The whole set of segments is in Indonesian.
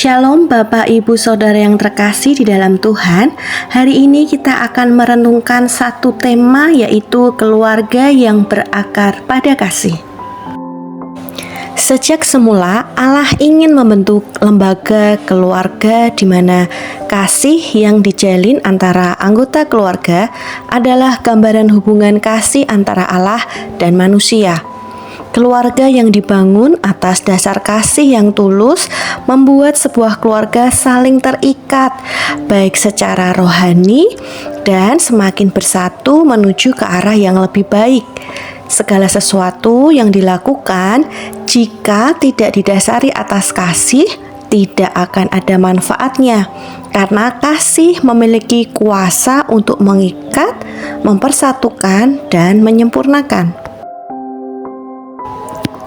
Shalom Bapak Ibu Saudara yang terkasih di dalam Tuhan. Hari ini kita akan merenungkan satu tema, yaitu keluarga yang berakar pada kasih. Sejak semula Allah ingin membentuk lembaga keluarga di mana kasih yang dijalin antara anggota keluarga adalah gambaran hubungan kasih antara Allah dan manusia. Keluarga yang dibangun atas dasar kasih yang tulus membuat sebuah keluarga saling terikat, baik secara rohani dan semakin bersatu menuju ke arah yang lebih baik. Segala sesuatu yang dilakukan jika tidak didasari atas kasih tidak akan ada manfaatnya, karena kasih memiliki kuasa untuk mengikat, mempersatukan, dan menyempurnakan.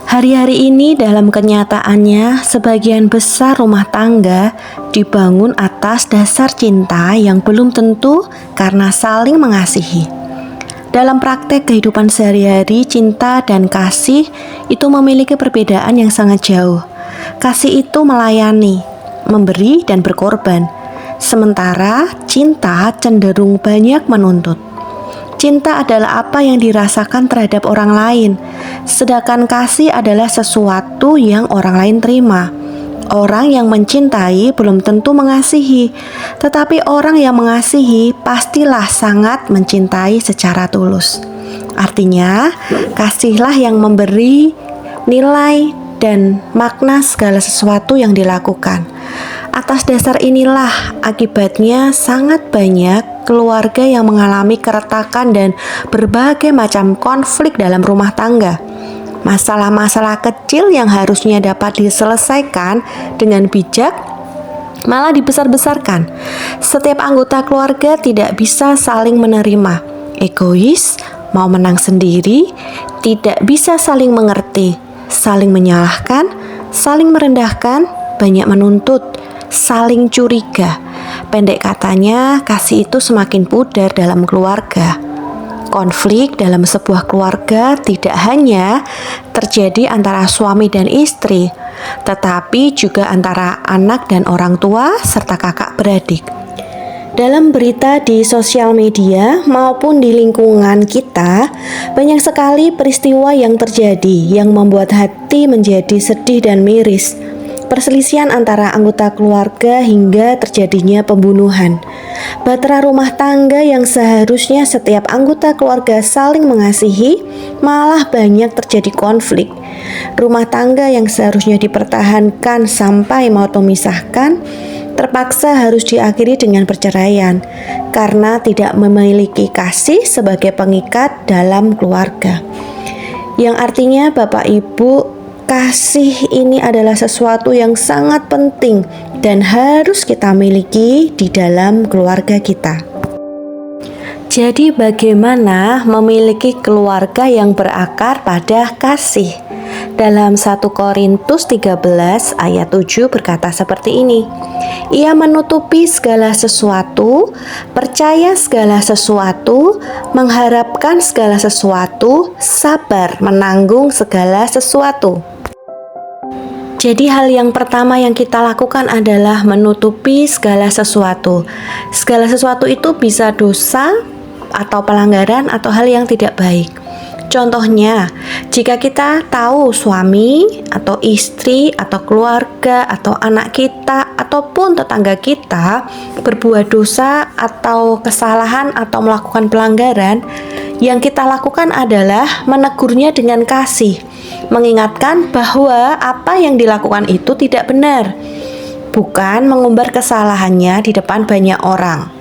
Hari-hari ini dalam kenyataannya, sebagian besar rumah tangga dibangun atas dasar cinta yang belum tentu karena saling mengasihi. Dalam praktek kehidupan sehari-hari, cinta dan kasih itu memiliki perbedaan yang sangat jauh. Kasih itu melayani, memberi dan berkorban, sementara cinta cenderung banyak menuntut. Cinta adalah apa yang dirasakan terhadap orang lain, sedangkan kasih adalah sesuatu yang orang lain terima. Orang yang mencintai belum tentu mengasihi, tetapi orang yang mengasihi pastilah sangat mencintai secara tulus. Artinya, kasihlah yang memberi nilai dan makna segala sesuatu yang dilakukan. Atas dasar inilah akibatnya sangat banyak keluarga yang mengalami keretakan dan berbagai macam konflik dalam rumah tangga. Masalah-masalah kecil yang harusnya dapat diselesaikan dengan bijak malah dibesar-besarkan. Setiap anggota keluarga tidak bisa saling menerima, egois, mau menang sendiri, tidak bisa saling mengerti, saling menyalahkan, saling merendahkan, banyak menuntut, saling curiga. Pendek katanya, kasih itu semakin pudar dalam keluarga. Konflik dalam sebuah keluarga tidak hanya terjadi antara suami dan istri, tetapi juga antara anak dan orang tua serta kakak beradik. Dalam berita di sosial media maupun di lingkungan kita, banyak sekali peristiwa yang terjadi yang membuat hati menjadi sedih dan miris. Perselisihan antara anggota keluarga hingga terjadinya pembunuhan. Bahtera rumah tangga yang seharusnya setiap anggota keluarga saling mengasihi, malah banyak terjadi konflik. Rumah tangga yang seharusnya dipertahankan sampai maut memisahkan, terpaksa harus diakhiri dengan perceraian karena tidak memiliki kasih sebagai pengikat dalam keluarga. Yang artinya Bapak Ibu, kasih ini adalah sesuatu yang sangat penting dan harus kita miliki di dalam keluarga kita. Jadi bagaimana memiliki keluarga yang berakar pada kasih? Dalam 1 Korintus 13 ayat 7 berkata seperti ini. Ia menutupi segala sesuatu, percaya segala sesuatu, mengharapkan segala sesuatu, sabar menanggung segala sesuatu. Jadi hal yang pertama yang kita lakukan adalah menutupi segala sesuatu. Segala sesuatu itu bisa dosa atau pelanggaran atau hal yang tidak baik. Contohnya, jika kita tahu suami atau istri atau keluarga atau anak kita ataupun tetangga kita berbuat dosa atau kesalahan atau melakukan pelanggaran, yang kita lakukan adalah menegurnya dengan kasih, mengingatkan bahwa apa yang dilakukan itu tidak benar, bukan mengumbar kesalahannya di depan banyak orang.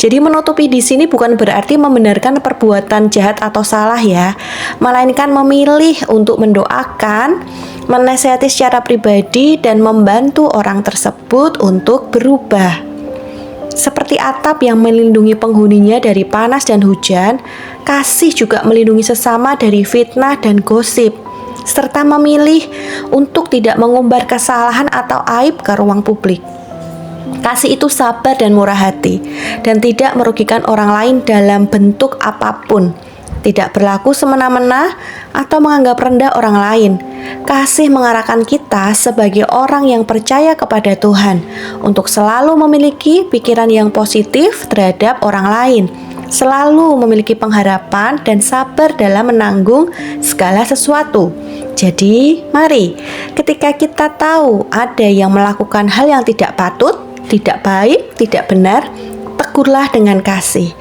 Jadi menutupi di sini bukan berarti membenarkan perbuatan jahat atau salah ya, melainkan memilih untuk mendoakan, menasihati secara pribadi dan membantu orang tersebut untuk berubah. Seperti atap yang melindungi penghuninya dari panas dan hujan, kasih juga melindungi sesama dari fitnah dan gosip, serta memilih untuk tidak mengumbar kesalahan atau aib ke ruang publik. Kasih itu sabar dan murah hati, dan tidak merugikan orang lain dalam bentuk apapun. tidak berlaku semena-mena atau menganggap rendah orang lain. Kasih mengarahkan kita sebagai orang yang percaya kepada Tuhan untuk selalu memiliki pikiran yang positif terhadap orang lain, selalu memiliki pengharapan dan sabar dalam menanggung segala sesuatu. Jadi, mari ketika kita tahu ada yang melakukan hal yang tidak patut, tidak baik, tidak benar, tegurlah dengan kasih.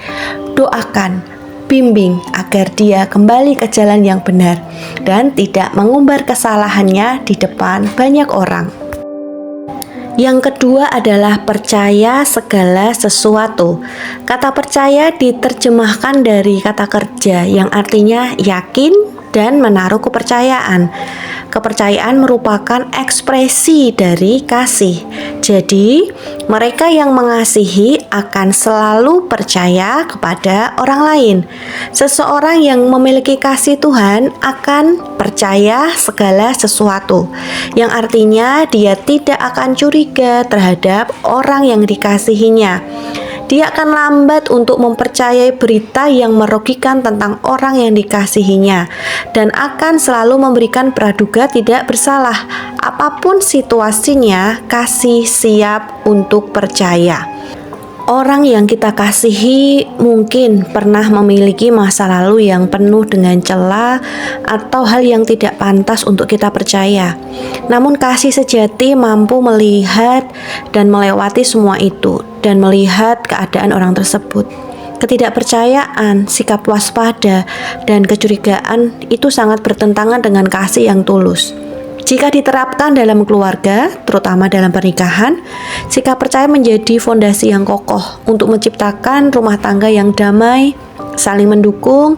Doakan, bimbing agar dia kembali ke jalan yang benar dan tidak mengumbar kesalahannya di depan banyak orang. Yang kedua adalah percaya segala sesuatu. Kata percaya diterjemahkan dari kata kerja yang artinya yakin dan menaruh kepercayaan. Kepercayaan merupakan ekspresi dari kasih. Jadi, mereka yang mengasihi akan selalu percaya kepada orang lain. Seseorang yang memiliki kasih Tuhan akan percaya segala sesuatu, yang artinya dia tidak akan curiga terhadap orang yang dikasihinya. Dia akan lambat untuk mempercayai berita yang merugikan tentang orang yang dikasihinya dan akan selalu memberikan praduga tidak bersalah. Apapun situasinya, kasih siap untuk percaya. Orang yang kita kasihi mungkin pernah memiliki masa lalu yang penuh dengan celah atau hal yang tidak pantas untuk kita percaya. Namun kasih sejati mampu melihat dan melewati semua itu dan melihat keadaan orang tersebut. Ketidakpercayaan, sikap waspada, dan kecurigaan itu sangat bertentangan dengan kasih yang tulus. Jika diterapkan dalam keluarga, terutama dalam pernikahan, sikap percaya menjadi fondasi yang kokoh untuk menciptakan rumah tangga yang damai, saling mendukung,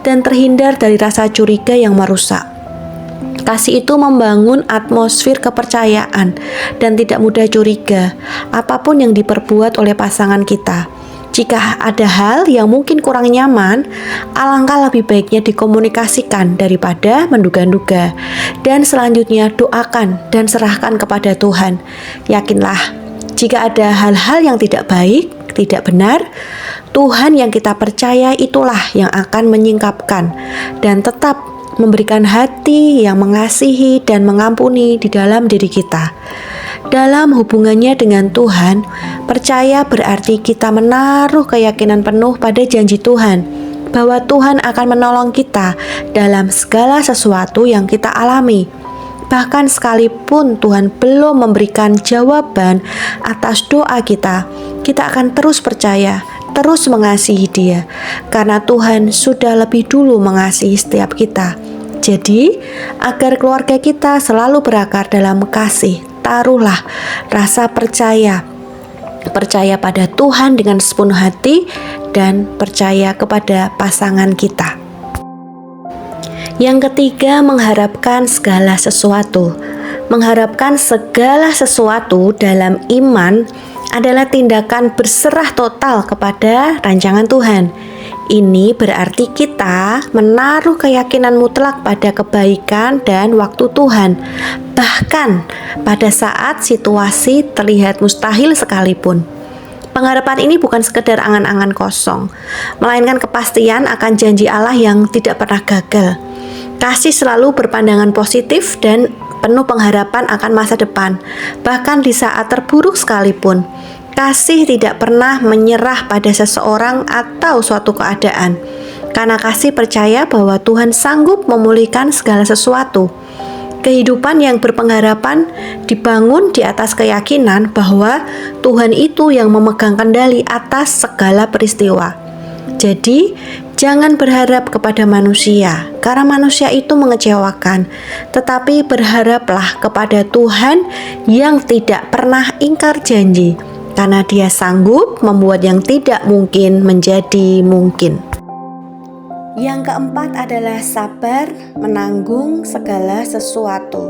dan terhindar dari rasa curiga yang merusak. Kasih itu membangun atmosfer kepercayaan dan tidak mudah curiga apapun yang diperbuat oleh pasangan kita. Jika ada hal yang mungkin kurang nyaman, alangkah lebih baiknya dikomunikasikan daripada menduga-duga. Dan selanjutnya doakan dan serahkan kepada Tuhan. Yakinlah, jika ada hal-hal yang tidak baik, tidak benar, Tuhan yang kita percaya itulah yang akan menyingkapkan dan tetap memberikan hati yang mengasihi dan mengampuni di dalam diri kita. Dalam hubungannya dengan Tuhan, percaya berarti kita menaruh keyakinan penuh pada janji Tuhan bahwa Tuhan akan menolong kita dalam segala sesuatu yang kita alami. Bahkan sekalipun Tuhan belum memberikan jawaban atas doa kita, kita akan terus percaya, terus mengasihi Dia, karena Tuhan sudah lebih dulu mengasihi setiap kita. Jadi, agar keluarga kita selalu berakar dalam kasih, taruhlah rasa percaya pada Tuhan dengan sepenuh hati dan percaya kepada pasangan kita. Yang ketiga, mengharapkan segala sesuatu. Mengharapkan segala sesuatu dalam iman adalah tindakan berserah total kepada rancangan Tuhan. Ini berarti kita menaruh keyakinan mutlak pada kebaikan dan waktu Tuhan, bahkan pada saat situasi terlihat mustahil sekalipun. Pengharapan ini bukan sekedar angan-angan kosong, melainkan kepastian akan janji Allah yang tidak pernah gagal. Kasih selalu berpandangan positif dan penuh pengharapan akan masa depan, bahkan di saat terburuk sekalipun. Kasih tidak pernah menyerah pada seseorang atau suatu keadaan, karena kasih percaya bahwa Tuhan sanggup memulihkan segala sesuatu. Kehidupan yang berpengharapan dibangun di atas keyakinan bahwa Tuhan itu yang memegang kendali atas segala peristiwa. Jadi, jangan berharap kepada manusia, karena manusia itu mengecewakan, tetapi berharaplah kepada Tuhan yang tidak pernah ingkar janji, karena Dia sanggup membuat yang tidak mungkin menjadi mungkin. Yang keempat adalah sabar menanggung segala sesuatu.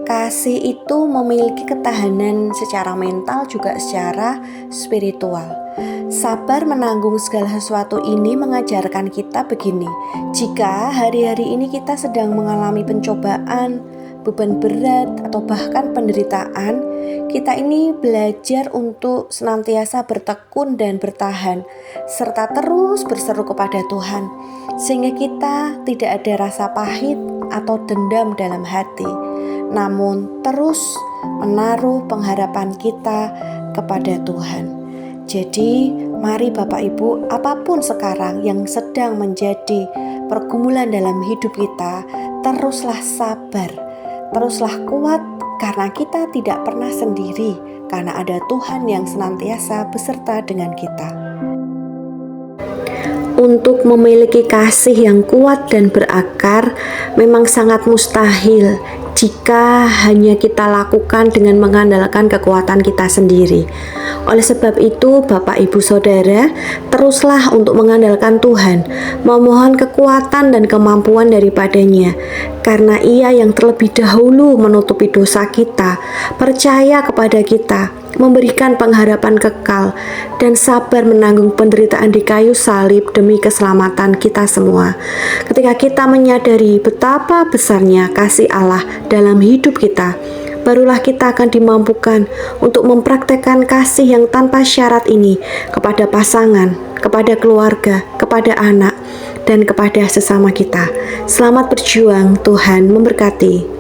Kasih itu memiliki ketahanan secara mental juga secara spiritual. Sabar menanggung segala sesuatu ini mengajarkan kita begini: jika hari-hari ini kita sedang mengalami pencobaan, beban berat, atau bahkan penderitaan, kita ini belajar untuk senantiasa bertekun dan bertahan, serta terus berseru kepada Tuhan, sehingga kita tidak ada rasa pahit atau dendam dalam hati, namun terus menaruh pengharapan kita kepada Tuhan. Jadi, mari Bapak Ibu, apapun sekarang yang sedang menjadi pergumulan dalam hidup kita, teruslah sabar, teruslah kuat, karena kita tidak pernah sendiri, karena ada Tuhan yang senantiasa beserta dengan kita. Untuk memiliki kasih yang kuat dan berakar memang sangat mustahil jika hanya kita lakukan dengan mengandalkan kekuatan kita sendiri. Oleh sebab itu, Bapak Ibu Saudara, teruslah untuk mengandalkan Tuhan, memohon kekuatan dan kemampuan daripadanya, karena Ia yang terlebih dahulu menutupi dosa kita, percaya kepada kita, memberikan pengharapan kekal, dan sabar menanggung penderitaan di kayu salib demi keselamatan kita semua. Ketika kita menyadari betapa besarnya kasih Allah dalam hidup kita, barulah kita akan dimampukan untuk mempraktekkan kasih yang tanpa syarat ini kepada pasangan, kepada keluarga, kepada anak, dan kepada sesama kita. Selamat berjuang, Tuhan memberkati.